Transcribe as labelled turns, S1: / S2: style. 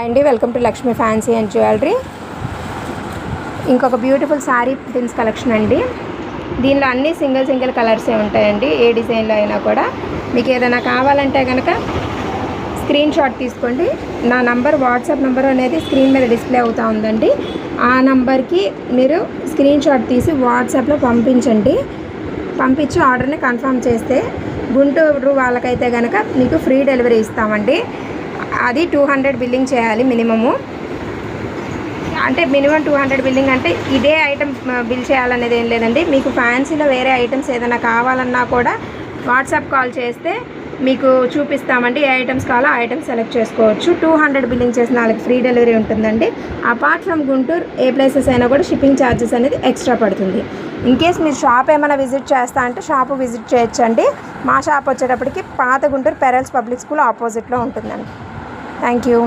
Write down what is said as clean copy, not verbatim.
S1: అండి, welcome to Lakshmi fancy and jewellery. ఇంకొక beautiful sari prints collection అండి. దీనిలో అన్ని సింగిల్ కలర్సే ఉంటాయండి. ఏ డిజైన్లో అయినా కూడా మీకు ఏదైనా కావాలంటే కనుక స్క్రీన్ షాట్ తీసుకోండి. నా నంబర్, వాట్సాప్ నెంబర్ అనేది స్క్రీన్ మీద డిస్ప్లే అవుతూ ఉందండి. ఆ నంబర్కి మీరు స్క్రీన్ షాట్ తీసి వాట్సాప్లో పంపించి ఆర్డర్ని కన్ఫర్మ్ చేస్తే గుంటూరు వాళ్ళకైతే కనుక మీకు ఫ్రీ డెలివరీ ఇస్తామండి. అది 200 బిల్లింగ్ చేయాలి మినిమము. అంటే మినిమం 200 బిల్లింగ్ అంటే ఇదే ఐటమ్ బిల్ చేయాలనేది ఏం లేదండి. మీకు ఫ్యాన్సీలో వేరే ఐటమ్స్ ఏదైనా కావాలన్నా కూడా వాట్సాప్ కాల్ చేస్తే మీకు చూపిస్తామండి. ఏ ఐటమ్స్ కావాలో ఆ ఐటమ్స్ సెలెక్ట్ చేసుకోవచ్చు. 200 బిల్లింగ్ చేసిన వాళ్ళకి ఫ్రీ డెలివరీ ఉంటుందండి. Apart from Guntur A places అయినా కూడా షిప్పింగ్ ఛార్జెస్ అనేది ఎక్స్ట్రా పడుతుంది. ఇన్కేస్ మీరు షాప్ ఏమైనా విజిట్ చేస్తా అంటే షాపు విజిట్ చేయొచ్చండి. మా షాప్ వచ్చేటప్పటికి పాత గుంటూరు పెరల్స్ పబ్లిక్ స్కూల్ ఆపోజిట్లో ఉంటుందండి. Thank you.